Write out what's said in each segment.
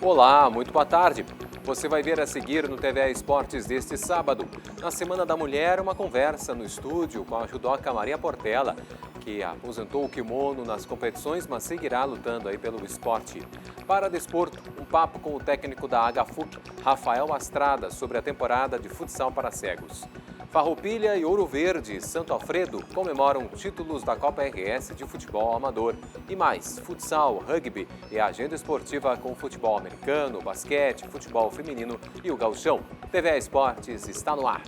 Olá, muito boa tarde. Você vai ver a seguir no TVE Esportes deste sábado. Na Semana da Mulher, uma conversa no estúdio com a judoca Maria Portela, que aposentou o kimono nas competições, mas seguirá lutando aí pelo esporte. Para desporto, um papo com o técnico da HFUC, Rafael Astrada, sobre a temporada de futsal para cegos. Farroupilha e Ouro Verde, Santo Alfredo comemoram títulos da Copa RS de futebol amador. E mais, futsal, rugby e a agenda esportiva com futebol americano, basquete, futebol feminino e o gauchão. TVE Esportes está no ar.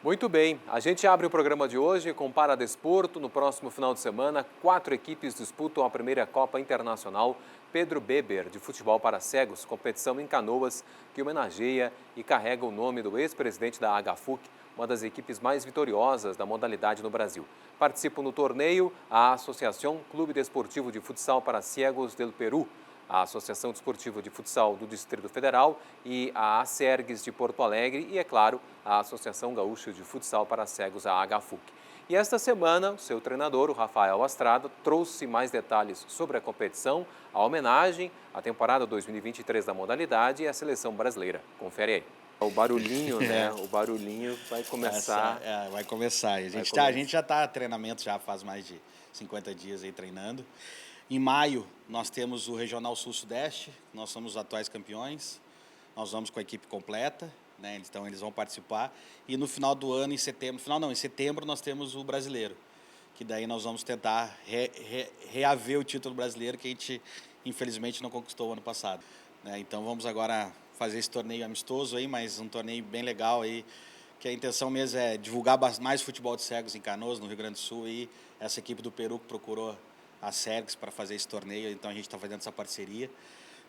Muito bem, a gente abre o programa de hoje com Paradesporto. No próximo final de semana, 4 equipes disputam a primeira Copa Internacional Pedro Beber de futebol para cegos, competição em Canoas, que homenageia e carrega o nome do ex-presidente da HFUC, uma das equipes mais vitoriosas da modalidade no Brasil. Participam no torneio a Associação Clube Desportivo de Futsal para Cegos del Peru, a Associação Desportiva de Futsal do Distrito Federal e a ACERGS de Porto Alegre e, é claro, a Associação Gaúcha de Futsal para Cegos, a HFUC. E esta semana, o seu treinador, o Rafael Astrada, trouxe mais detalhes sobre a competição, a homenagem à temporada 2023 da modalidade e a seleção brasileira. Confere aí. O barulhinho, né? O barulhinho vai começar. Vai começar. A gente já está treinamento já faz mais de 50 dias aí treinando. Em maio, nós temos o Regional Sul-Sudeste, nós somos os atuais campeões, nós vamos com a equipe completa, né? Então eles vão participar. E no final do ano, em setembro, nós temos o Brasileiro, que daí nós vamos tentar reaver o título brasileiro que a gente, infelizmente, não conquistou ano passado, né? Então vamos agora fazer esse torneio amistoso aí, mas um torneio bem legal aí, que a intenção mesmo é divulgar mais futebol de cegos em Canoas, no Rio Grande do Sul, e essa equipe do Peru que procurou a SERGS para fazer esse torneio, então a gente está fazendo essa parceria.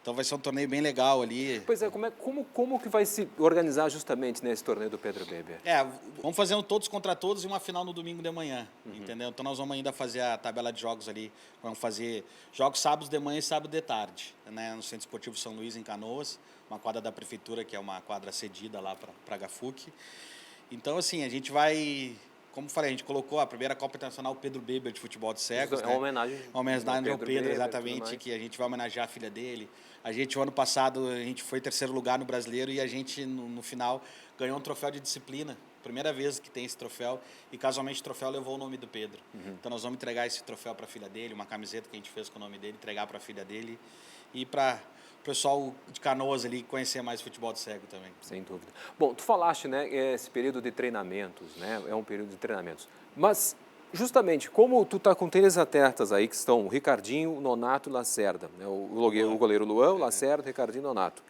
Então vai ser um torneio bem legal ali. Pois é, como que vai se organizar justamente nesse torneio do Pedro Beber? Vamos fazer um todos contra todos e uma final no domingo de manhã, entendeu? Então nós vamos ainda fazer a tabela de jogos ali, vamos fazer jogos sábados de manhã e sábado de tarde, né? No Centro Esportivo São Luís, em Canoas, uma quadra da prefeitura, que é uma quadra cedida lá para a HFUC. Então, assim, a gente vai... Como falei, a gente colocou a primeira Copa Internacional Pedro Beber de futebol de cegos. É uma homenagem ao Pedro, exatamente, que a gente vai homenagear a filha dele. A gente, o ano passado, a gente foi terceiro lugar no Brasileiro e a gente, no final, ganhou um troféu de disciplina. Primeira vez que tem esse troféu e, casualmente, o troféu levou o nome do Pedro. Então, nós vamos entregar esse troféu para a filha dele, uma camiseta que a gente fez com o nome dele, entregar para a filha dele e para o pessoal de Canoas ali conhecer mais futebol de cego também. Sem dúvida. Bom, tu falaste, né, esse período de treinamentos, né, é um período de treinamentos, mas justamente como tu tá com 3 atletas aí que estão o Ricardinho, Nonato e Lacerda, né, o goleiro Luan, o Lacerda, Ricardinho e Nonato,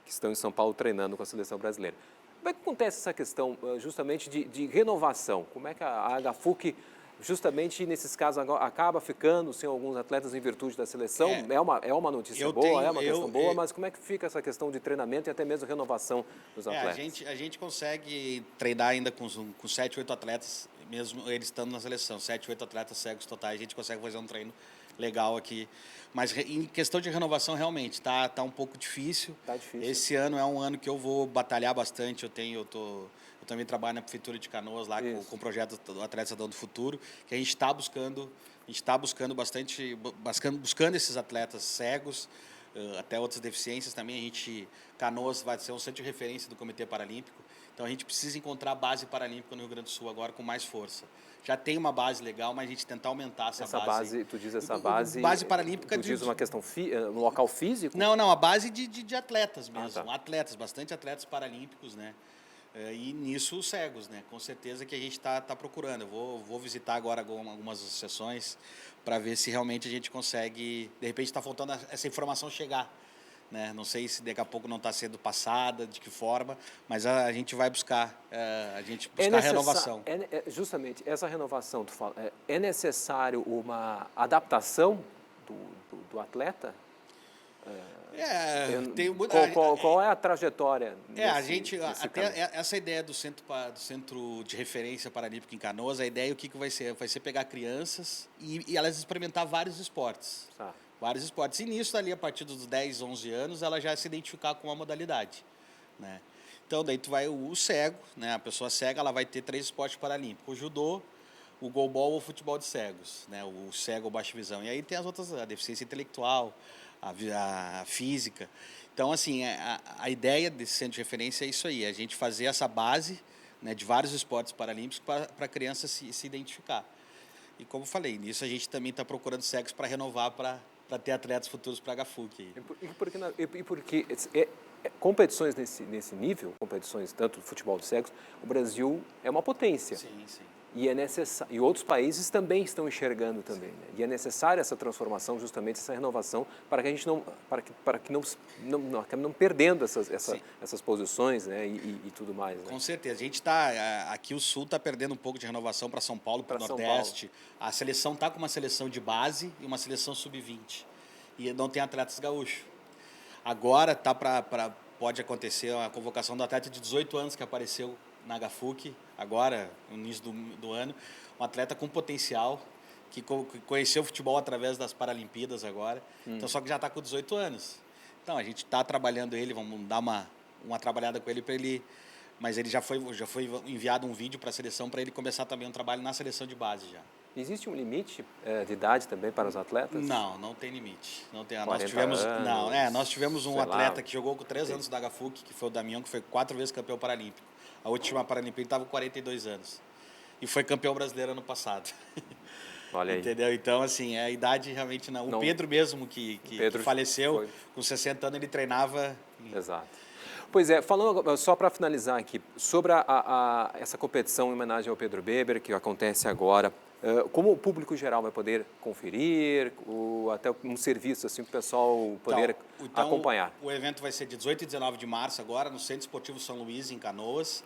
que estão em São Paulo treinando com a seleção brasileira. Como é que acontece essa questão justamente de renovação? Como é que a HFUC justamente nesses casos acaba ficando sem alguns atletas em virtude da seleção? É uma notícia boa, é uma questão boa, mas como é que fica essa questão de treinamento e até mesmo renovação dos atletas? A gente consegue treinar ainda com 7, 8 atletas, mesmo eles estando na seleção, 7, 8 atletas cegos totais, a gente consegue fazer um treino legal aqui. Mas em questão de renovação, realmente, tá um pouco difícil. Tá difícil. Esse ano é um ano que eu vou batalhar bastante. Eu também trabalho na Prefeitura de Canoas, lá com o projeto do Atleta Cidadão do Futuro, que a gente está buscando esses atletas cegos, até outras deficiências também. Canoas vai ser um centro de referência do Comitê Paralímpico, então a gente precisa encontrar a base paralímpica no Rio Grande do Sul agora com mais força. Já tem uma base legal, mas a gente tentar aumentar essa base. Tu diz essa base... Base paralímpica... Tu diz uma questão no local físico? Não, a base de atletas mesmo. Tá. Atletas, bastante atletas paralímpicos, né? E nisso os cegos, né? Com certeza que a gente está procurando. Eu vou visitar agora algumas associações para ver se realmente a gente consegue... De repente está faltando essa informação chegar, né? Não sei se daqui a pouco não está sendo passada, de que forma, mas a gente vai buscar, renovação. Justamente, essa renovação, tu fala, é necessário uma adaptação do atleta? Qual é a trajetória? Essa ideia do centro de referência paralímpico em Canoas, a ideia o que vai ser? Vai ser pegar crianças e elas experimentar vários esportes. vários esportes. E nisso, ali, a partir dos 10, 11 anos, ela já se identificar com uma modalidade, né? Então, daí tu vai o cego, né? A pessoa cega, ela vai ter 3 esportes paralímpicos: o judô, o goalball ou o futebol de cegos, né? O cego ou baixa visão. E aí tem as outras, a deficiência intelectual, a física. Então, assim, a ideia desse centro de referência é isso aí, a gente fazer essa base, né, de vários esportes paralímpicos para a criança se identificar. E como eu falei, nisso a gente também está procurando cegos para renovar, para ter atletas futuros para a HFUC. E porque competições nesse nível, competições tanto de futebol de cegos, o Brasil é uma potência. Sim, sim. E é necessário, e outros países também estão enxergando também, né? E é necessária essa transformação, justamente essa renovação, para que a gente não acabe não perdendo essas posições, né? E tudo mais, né? Com certeza. A gente está, aqui o Sul está perdendo um pouco de renovação para São Paulo, para o Nordeste. A seleção está com uma seleção de base e uma seleção sub-20. E não tem atletas gaúchos. Agora pode acontecer a convocação do atleta de 18 anos que apareceu na HFUC, agora, no início do ano, um atleta com potencial, que conheceu o futebol através das Paralimpíadas agora, então só que já está com 18 anos. Então, a gente está trabalhando ele, vamos dar uma trabalhada com ele para ele, mas ele já foi enviado um vídeo para a seleção para ele começar também um trabalho na seleção de base já. Existe um limite de idade também para os atletas? Não tem limite. Não tem. Nós tivemos um atleta que jogou com 3 anos da HFUC, que foi o Damião, que foi 4 vezes campeão paralímpico. A última Paralimpíada estava com 42 anos. E foi campeão brasileiro ano passado. Olha aí. Entendeu? Então, assim, a idade realmente não. O Pedro mesmo, que faleceu, com 60 anos, ele treinava. Exato. Pois é, falando só para finalizar aqui, sobre essa competição em homenagem ao Pedro Beber, que acontece agora, como o público geral vai poder conferir, até um serviço assim para o pessoal poder acompanhar? O evento vai ser de 18 e 19 de março agora, no Centro Esportivo São Luís, em Canoas.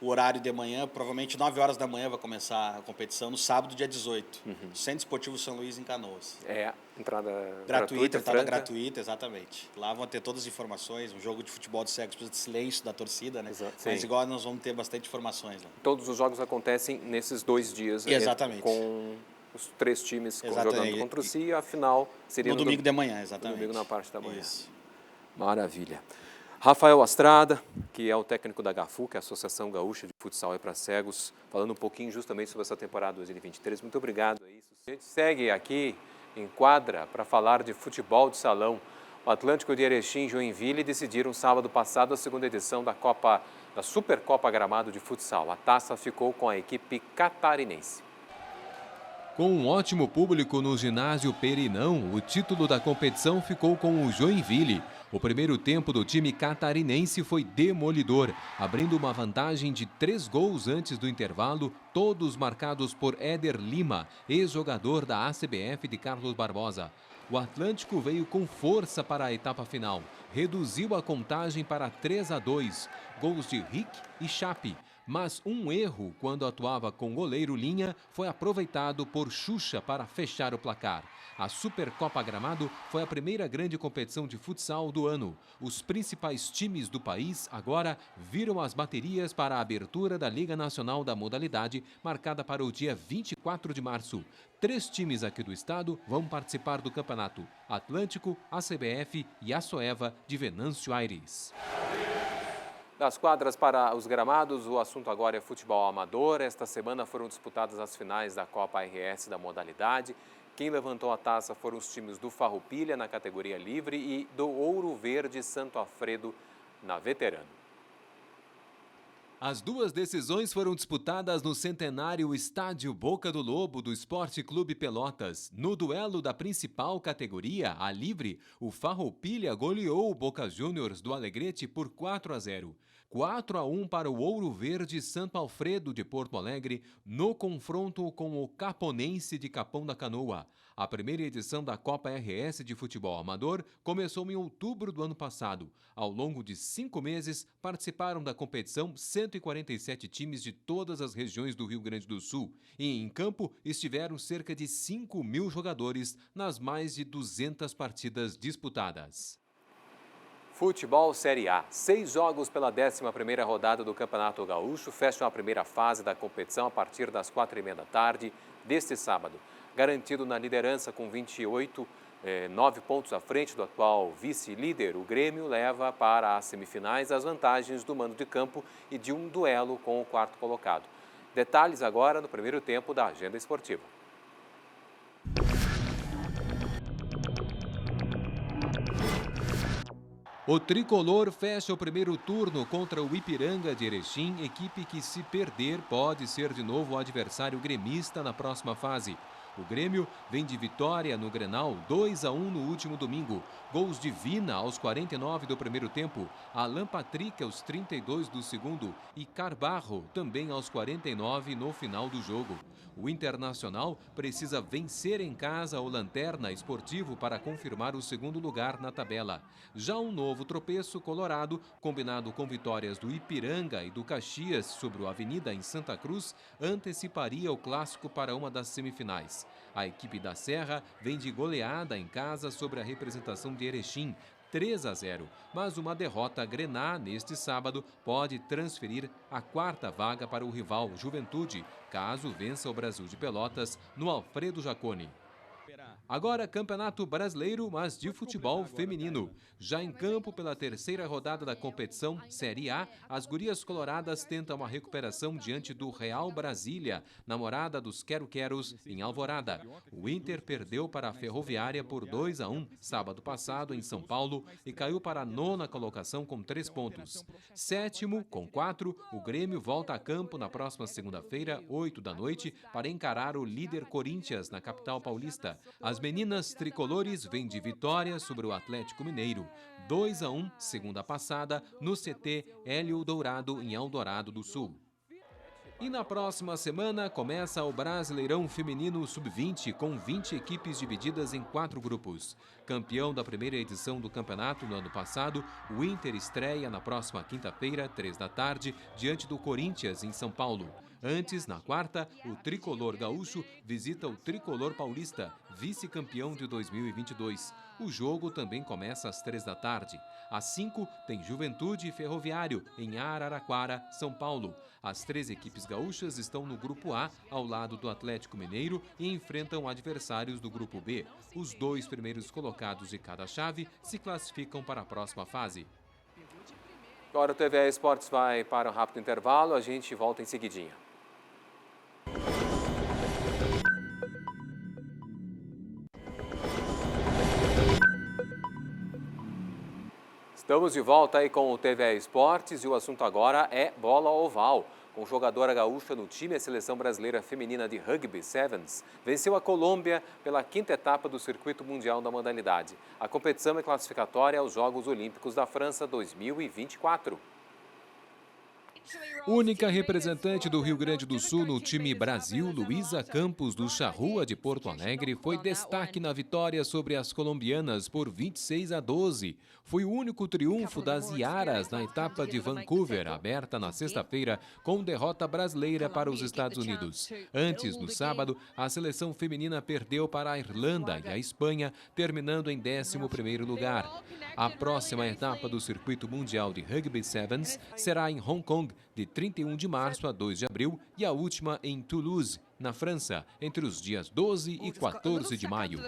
O horário de manhã, provavelmente 9 horas da manhã vai começar a competição, no sábado, dia 18. Centro Esportivo São Luís, em Canoas. É, entrada gratuita, entrada gratuita, exatamente. Lá vão ter todas as informações, um jogo de futebol de cegos, precisa de silêncio da torcida, né? Exato, mas igual nós vamos ter bastante informações lá. Todos os jogos acontecem nesses 2 dias. Exatamente. Com os 3 times jogando contra si, e a final seria no domingo de manhã, exatamente. No domingo na parte da manhã. Isso. Maravilha. Rafael Astrada, que é o técnico da HFUC, a Associação Gaúcha de Futsal para Cegos, falando um pouquinho justamente sobre essa temporada 2023. Muito obrigado. A gente segue aqui em quadra para falar de futebol de salão. O Atlântico de Erechim e Joinville decidiram sábado passado a segunda edição da Supercopa Gramado de Futsal. A taça ficou com a equipe catarinense. Com um ótimo público no ginásio Perinão, o título da competição ficou com o Joinville. O primeiro tempo do time catarinense foi demolidor, abrindo uma vantagem de 3 gols antes do intervalo, todos marcados por Éder Lima, ex-jogador da ACBF de Carlos Barbosa. O Atlântico veio com força para a etapa final, reduziu a contagem para 3-2, gols de Rick e Chape. Mas um erro quando atuava com o goleiro Linha foi aproveitado por Xuxa para fechar o placar. A Supercopa Gramado foi a primeira grande competição de futsal do ano. Os principais times do país agora viram as baterias para a abertura da Liga Nacional da modalidade, marcada para o dia 24 de março. 3 times aqui do estado vão participar do campeonato: Atlântico, ACBF e a Soeva de Venâncio Aires. Das quadras para os gramados, o assunto agora é futebol amador. Esta semana foram disputadas as finais da Copa RS da modalidade. Quem levantou a taça foram os times do Farroupilha na categoria livre e do Ouro Verde Santo Alfredo na veterano. As 2 decisões foram disputadas no centenário Estádio Boca do Lobo do Esporte Clube Pelotas. No duelo da principal categoria, a livre, o Farroupilha goleou o Boca Juniors do Alegrete por 4-0. 4-1 para o Ouro Verde Santo Alfredo de Porto Alegre, no confronto com o Caponense de Capão da Canoa. A primeira edição da Copa RS de futebol amador começou em outubro do ano passado. Ao longo de 5 meses, participaram da competição 147 times de todas as regiões do Rio Grande do Sul. E em campo estiveram cerca de 5.000 jogadores nas mais de 200 partidas disputadas. Futebol Série A. 6 jogos pela 11ª rodada do Campeonato Gaúcho fecham a primeira fase da competição a partir das 4h30 da tarde deste sábado. Garantido na liderança com 28 9 pontos à frente do atual vice-líder, o Grêmio leva para as semifinais as vantagens do mando de campo e de um duelo com o quarto colocado. Detalhes agora no primeiro tempo da Agenda Esportiva. O tricolor fecha o primeiro turno contra o Ipiranga de Erechim, equipe que, se perder, pode ser de novo o adversário gremista na próxima fase. O Grêmio vem de vitória no Grenal 2-1 no último domingo. Gols de Vina aos 49 do primeiro tempo, Alan Patrick aos 32 do segundo e Carbarro também aos 49 no final do jogo. O Internacional precisa vencer em casa o Lanterna Esportivo para confirmar o segundo lugar na tabela. Já um novo tropeço colorado, combinado com vitórias do Ipiranga e do Caxias sobre o Avenida em Santa Cruz, anteciparia o clássico para uma das semifinais. A equipe da Serra vem de goleada em casa sobre a representação de Erechim, 3-0, mas uma derrota grená neste sábado pode transferir a quarta vaga para o rival Juventude, caso vença o Brasil de Pelotas no Alfredo Jaconi. Agora, Campeonato Brasileiro, mas de futebol feminino. Já em campo pela terceira rodada da competição Série A, as gurias coloradas tentam uma recuperação diante do Real Brasília, na morada dos Quero-Queros, em Alvorada. O Inter perdeu para a Ferroviária por 2-1 sábado passado em São Paulo e caiu para a 9ª colocação com 3 pontos. Sétimo, com 4, o Grêmio volta a campo na próxima segunda-feira, 8 da noite, para encarar o líder Corinthians na capital paulista. As meninas tricolores vêm de vitória sobre o Atlético Mineiro, 2-1, segunda passada, no CT Hélio Dourado, em Eldorado do Sul. E na próxima semana começa o Brasileirão Feminino Sub-20, com 20 equipes divididas em 4 grupos. Campeão da primeira edição do campeonato no ano passado, o Inter estreia na próxima quinta-feira, 3 da tarde, diante do Corinthians, em São Paulo. Antes, na quarta, o tricolor gaúcho visita o tricolor paulista, vice-campeão de 2022. O jogo também começa às 3 da tarde. Às 5, tem Juventude e Ferroviário, em Araraquara, São Paulo. As 3 equipes gaúchas estão no Grupo A, ao lado do Atlético Mineiro, e enfrentam adversários do Grupo B. Os 2 primeiros colocados de cada chave se classificam para a próxima fase. Agora o TVE Esportes vai para um rápido intervalo, a gente volta em seguidinha. Estamos de volta aí com o TVE Esportes e o assunto agora é bola oval. Com jogadora gaúcha no time, a seleção brasileira feminina de rugby sevens venceu a Colômbia pela 5ª etapa do circuito mundial da modalidade. A competição é classificatória aos Jogos Olímpicos da França 2024. Única representante do Rio Grande do Sul no time Brasil, Luísa Campos, do Charrua de Porto Alegre, foi destaque na vitória sobre as colombianas por 26-12. Foi o único triunfo das Iaras na etapa de Vancouver, aberta na sexta-feira, com derrota brasileira para os Estados Unidos. Antes, no sábado, a seleção feminina perdeu para a Irlanda e a Espanha, terminando em 11º lugar. A próxima etapa do circuito mundial de rugby sevens será em Hong Kong, de 31 de março a 2 de abril, e a última em Toulouse, na França, entre os dias 12 e 14 de maio.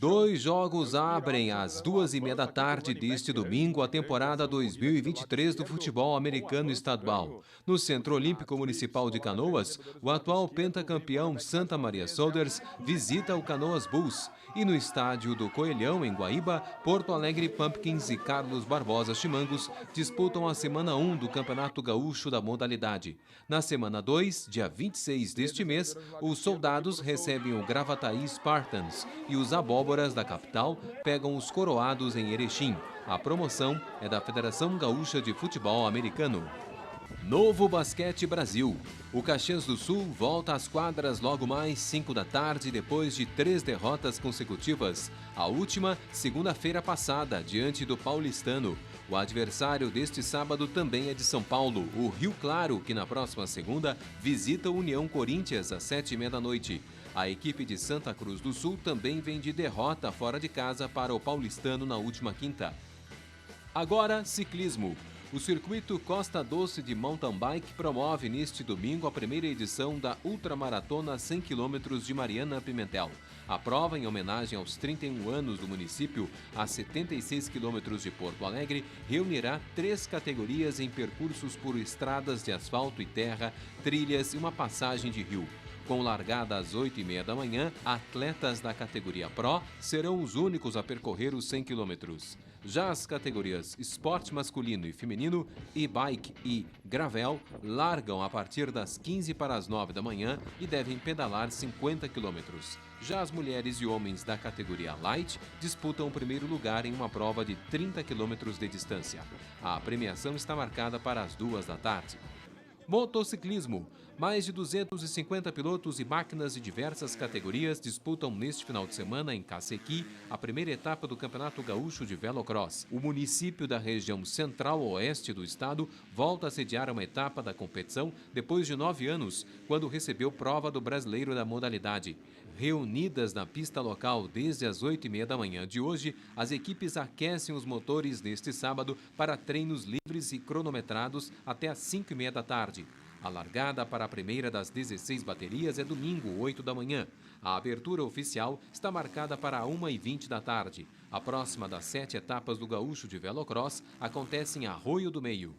Dois jogos abrem às 2h30 da tarde deste domingo a temporada 2023 do futebol americano estadual. No Centro Olímpico Municipal de Canoas, o atual pentacampeão Santa Maria Solders visita o Canoas Bulls. E no estádio do Coelhão, em Guaíba, Porto Alegre Pumpkins e Carlos Barbosa Chimangos disputam a semana 1 do Campeonato Gaúcho da modalidade. Na semana 2, dia 26 deste mês, os soldados recebem o Gravataí Spartans e os abóboras da capital pegam os coroados em Erechim. A promoção é da Federação Gaúcha de Futebol Americano. Novo Basquete Brasil. O Caxias do Sul volta às quadras logo mais 5 da tarde, depois de 3 derrotas consecutivas. A última, segunda-feira passada, diante do Paulistano. O adversário deste sábado também é de São Paulo, o Rio Claro, que na próxima segunda visita o União Corinthians às 7h30 da noite. A equipe de Santa Cruz do Sul também vem de derrota fora de casa para o Paulistano na última quinta. Agora, ciclismo. O circuito Costa Doce de Mountain Bike promove neste domingo a primeira edição da Ultramaratona 100 km de Mariana Pimentel. A prova, em homenagem aos 31 anos do município, a 76 km de Porto Alegre, reunirá 3 categorias em percursos por estradas de asfalto e terra, trilhas e uma passagem de rio. Com largada às 8h30 da manhã, atletas da categoria Pro serão os únicos a percorrer os 100 quilômetros. Já as categorias Esporte Masculino e Feminino, e-bike e gravel largam a partir das 15 para as 9 da manhã e devem pedalar 50 quilômetros. Já as mulheres e homens da categoria Light disputam o primeiro lugar em uma prova de 30 quilômetros de distância. A premiação está marcada para as 2 da tarde. Motociclismo. Mais de 250 pilotos e máquinas de diversas categorias disputam neste final de semana em Cacequi a primeira etapa do Campeonato Gaúcho de Velocross. O município da região central-oeste do estado volta a sediar uma etapa da competição depois de 9 anos, quando recebeu prova do brasileiro da modalidade. Reunidas na pista local desde as 8h30 da manhã de hoje, as equipes aquecem os motores neste sábado para treinos livres e cronometrados até às 5h30 da tarde. A largada para a primeira das 16 baterias é domingo, 8 da manhã. A abertura oficial está marcada para 1h20 da tarde. A próxima das 7 etapas do Gaúcho de Velocross acontece em Arroio do Meio.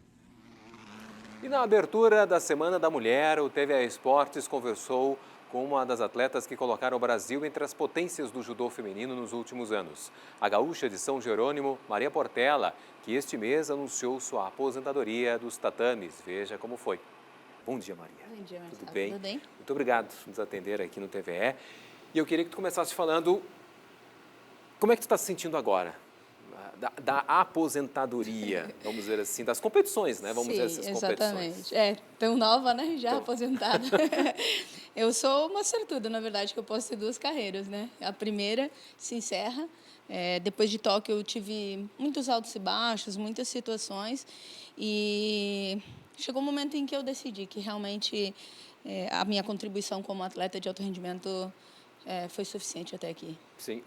E na abertura da Semana da Mulher, o TVA Esportes conversou com uma das atletas que colocaram o Brasil entre as potências do judô feminino nos últimos anos. A gaúcha de São Jerônimo, Maria Portela, que este mês anunciou sua aposentadoria dos tatames. Veja como foi. Bom dia, Maria. Bom dia, Marcelo. Tudo bem? Tudo bem? Muito obrigado por nos atender aqui no TVE. E eu queria que tu começasse falando como é que tu está se sentindo agora? Da aposentadoria, vamos dizer assim, das competições, né? Vamos dizer essas exatamente. competições. Tão nova, né? Já aposentada. Eu sou uma sortuda, na verdade, que eu posso ter 2 carreiras, né? A primeira se encerra. Depois de Tóquio, eu tive muitos altos e baixos, muitas situações. E chegou um momento em que eu decidi que realmente a minha contribuição como atleta de alto rendimento foi suficiente até aqui. Sim.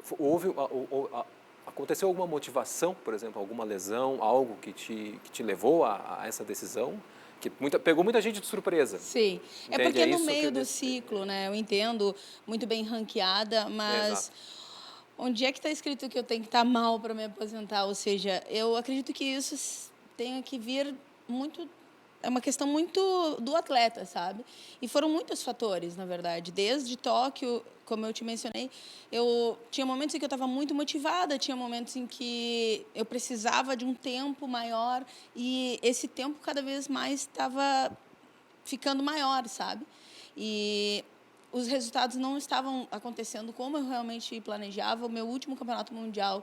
Aconteceu alguma motivação, por exemplo, alguma lesão, algo que te levou a essa decisão? Que pegou muita gente de surpresa. Sim, Entende? porque É no isso meio que do ciclo, né? Eu entendo, muito bem ranqueada, mas Exato. onde é que está escrito que eu tenho que estar mal para me aposentar? Ou seja, eu acredito que isso tenha que vir muito... É uma questão muito do atleta, sabe? E foram muitos fatores, na verdade. Desde Tóquio, como eu te mencionei, eu tinha momentos em que eu estava muito motivada, tinha momentos em que eu precisava de um tempo maior e esse tempo cada vez mais estava ficando maior, sabe? E os resultados não estavam acontecendo como eu realmente planejava. O meu último campeonato mundial...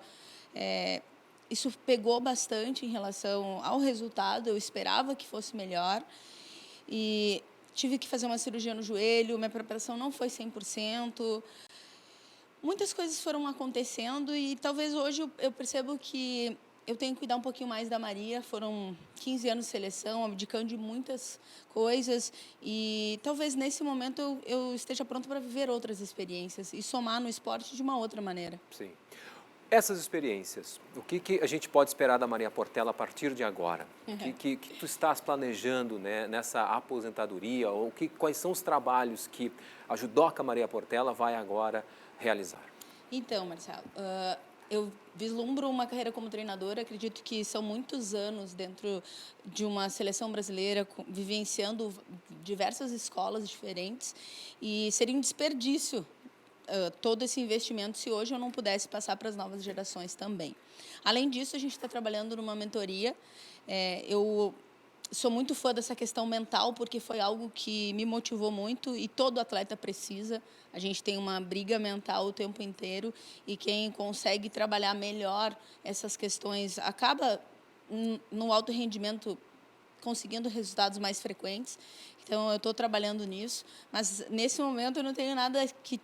Isso pegou bastante em relação ao resultado, eu esperava que fosse melhor e tive que fazer uma cirurgia no joelho, minha preparação não foi 100%. Muitas coisas foram acontecendo e talvez hoje eu percebo que eu tenho que cuidar um pouquinho mais da Maria. Foram 15 anos de seleção, abdicando de muitas coisas e talvez nesse momento eu esteja pronta para viver outras experiências e somar no esporte de uma outra maneira. Sim. Essas experiências, o que a gente pode esperar da Maria Portela a partir de agora? O que tu estás planejando, né, nessa aposentadoria? Ou quais são os trabalhos que a judoca Maria Portela vai agora realizar? Então, Marcelo, eu vislumbro uma carreira como treinadora. Acredito que são muitos anos dentro de uma seleção brasileira, vivenciando diversas escolas diferentes, e seria um desperdício todo esse investimento se hoje eu não pudesse passar para as novas gerações também. Além disso, a gente está trabalhando numa mentoria. Eu sou muito fã dessa questão mental, porque foi algo que me motivou muito e todo atleta precisa. A gente tem uma briga mental o tempo inteiro e quem consegue trabalhar melhor essas questões acaba no alto rendimento conseguindo resultados mais frequentes. Então, eu estou trabalhando nisso, mas nesse momento eu não tenho nada que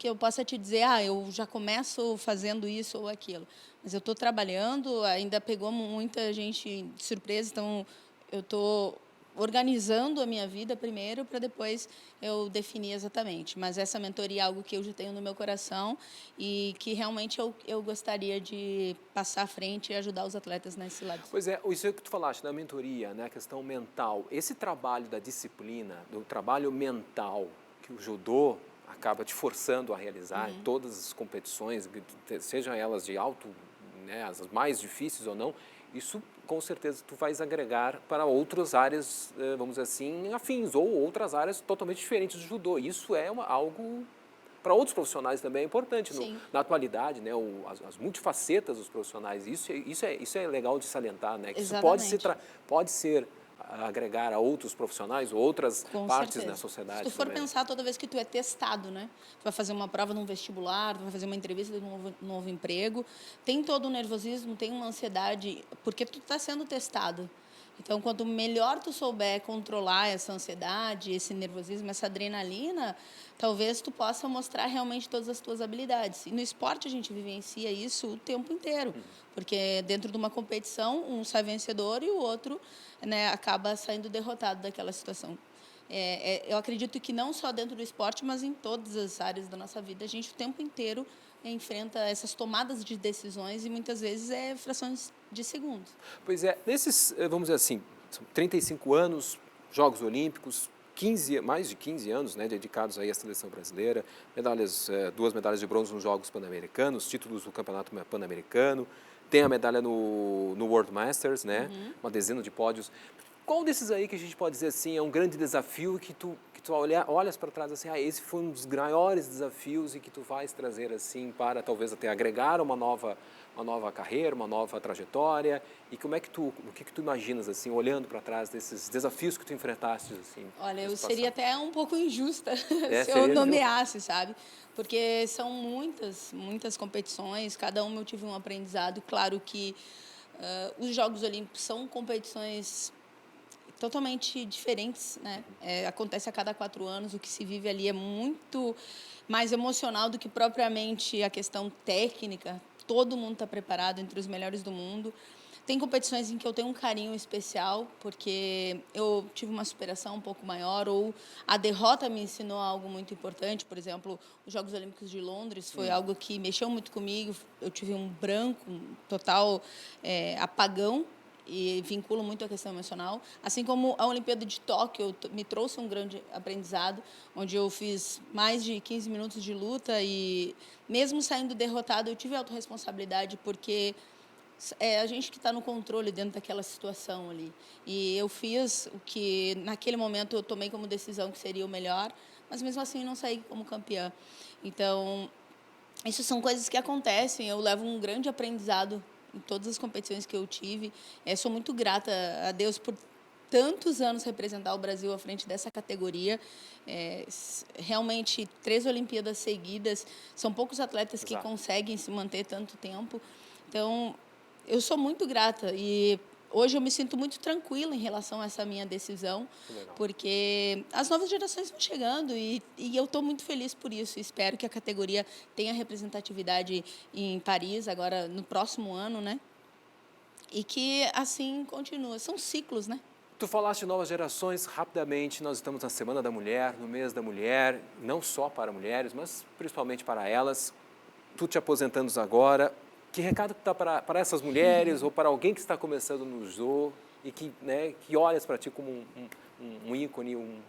eu possa te dizer, eu já começo fazendo isso ou aquilo. Mas eu estou trabalhando, ainda pegou muita gente de surpresa, então eu estou organizando a minha vida primeiro, para depois eu definir exatamente. Mas essa mentoria é algo que eu já tenho no meu coração e que realmente eu gostaria de passar à frente e ajudar os atletas nesse lado. Pois é, isso que tu falaste da mentoria, né, a questão mental, esse trabalho da disciplina, do trabalho mental que o judô acaba te forçando a realizar em todas as competições, sejam elas de alto, né, as mais difíceis ou não, isso com certeza tu vais agregar para outras áreas, vamos dizer assim, afins, ou outras áreas totalmente diferentes do judô. Isso é algo para outros profissionais também é importante na atualidade, né, as multifacetas dos profissionais. Isso é legal de salientar, né? Que isso pode ser agregar a outros profissionais ou outras partes da sociedade. Se tu for também. pensar toda vez que tu é testado, né? Tu vai fazer uma prova num vestibular, tu vai fazer uma entrevista de um novo emprego, tem todo um nervosismo, tem uma ansiedade, porque tu está sendo testado. Então, quanto melhor tu souber controlar essa ansiedade, esse nervosismo, essa adrenalina, talvez tu possa mostrar realmente todas as tuas habilidades. E no esporte a gente vivencia isso o tempo inteiro, porque dentro de uma competição, um sai vencedor e o outro, né, acaba saindo derrotado daquela situação. Eu acredito que não só dentro do esporte, mas em todas as áreas da nossa vida, a gente o tempo inteiro enfrenta essas tomadas de decisões e muitas vezes é frações de segundos. Pois é, nesses, vamos dizer assim, são 35 anos, Jogos Olímpicos, mais de 15 anos, né, dedicados aí à seleção brasileira, duas medalhas de bronze nos Jogos Pan-Americanos, títulos do Campeonato Pan-Americano, tem a medalha no World Masters, né, uma dezena de pódios. Qual desses aí que a gente pode dizer assim é um grande desafio que tu olhas para trás assim, esse foi um dos maiores desafios e que tu vais trazer assim para talvez até agregar uma nova carreira, uma nova trajetória, e o que tu imaginas assim olhando para trás desses desafios que tu enfrentaste assim? Olha, eu seria até um pouco injusta se eu seria nomeasse, sabe? Porque são muitas competições, cada uma eu tive um aprendizado. Claro que os Jogos Olímpicos são competições totalmente diferentes, né? Acontece a cada 4 anos, o que se vive ali é muito mais emocional do que propriamente a questão técnica. Todo mundo está preparado, entre os melhores do mundo. Tem competições em que eu tenho um carinho especial, porque eu tive uma superação um pouco maior, ou a derrota me ensinou algo muito importante. Por exemplo, os Jogos Olímpicos de Londres foi algo que mexeu muito comigo. Eu tive um branco, um total apagão, e vinculo muito a questão emocional. Assim como a Olimpíada de Tóquio me trouxe um grande aprendizado, onde eu fiz mais de 15 minutos de luta e, mesmo saindo derrotada, eu tive autorresponsabilidade, porque é a gente que está no controle dentro daquela situação ali. E eu fiz o que, naquele momento, eu tomei como decisão que seria o melhor, mas, mesmo assim, não saí como campeã. Então, isso são coisas que acontecem. Eu levo um grande aprendizado em todas as competições que eu tive. Sou muito grata a Deus por tantos anos representar o Brasil à frente dessa categoria. Realmente, 3 Olimpíadas seguidas, são poucos atletas que conseguem se manter tanto tempo. Então, eu sou muito grata e hoje eu me sinto muito tranquila em relação a essa minha decisão, porque as novas gerações vão chegando e eu estou muito feliz por isso. Espero que a categoria tenha representatividade em Paris, agora no próximo ano, né? E que assim continua. São ciclos, né? Tu falaste de novas gerações, rapidamente, nós estamos na Semana da Mulher, no mês da mulher, não só para mulheres, mas principalmente para elas. Tu te aposentando agora, que recado tu dá para essas mulheres ou para alguém que está começando no judô e que olhas para ti como um ícone,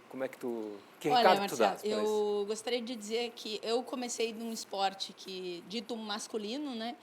como é que tu... Que Olha, recado Marcelo, tu dás para isso? eu gostaria de dizer que eu comecei num esporte dito masculino, né?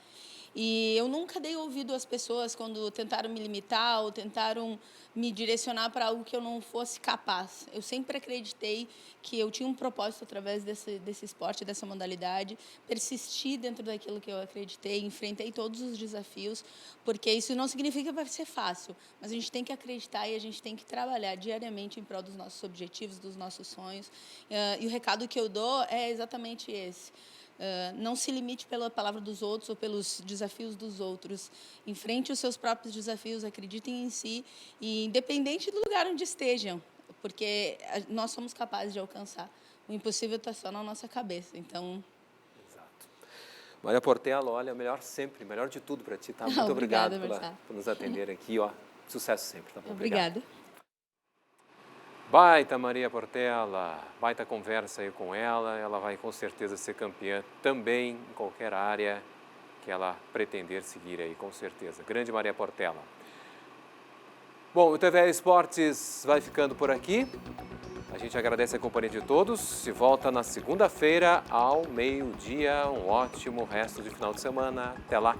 E eu nunca dei ouvido às pessoas quando tentaram me limitar ou tentaram me direcionar para algo que eu não fosse capaz. Eu sempre acreditei que eu tinha um propósito através desse esporte, dessa modalidade, persistir dentro daquilo que eu acreditei, enfrentei todos os desafios, porque isso não significa que vai ser fácil, mas a gente tem que acreditar e a gente tem que trabalhar diariamente em prol dos nossos objetivos, dos nossos sonhos. E o recado que eu dou é exatamente esse. Não se limite pela palavra dos outros ou pelos desafios dos outros. Enfrente os seus próprios desafios, acreditem em si, e independente do lugar onde estejam, porque nós somos capazes de alcançar. O impossível está só na nossa cabeça. Então, Exato. Maria Portela, olha, melhor sempre, melhor de tudo para ti, tá? Muito obrigada, obrigado por nos atender aqui, ó. Sucesso sempre, tá bom? Obrigada. Baita Maria Portela, baita conversa aí com ela. Ela vai com certeza ser campeã também em qualquer área que ela pretender seguir aí, com certeza. Grande Maria Portela. Bom, o TVE Esportes vai ficando por aqui. A gente agradece a companhia de todos. Se volta na segunda-feira ao meio-dia. Um ótimo resto de final de semana. Até lá.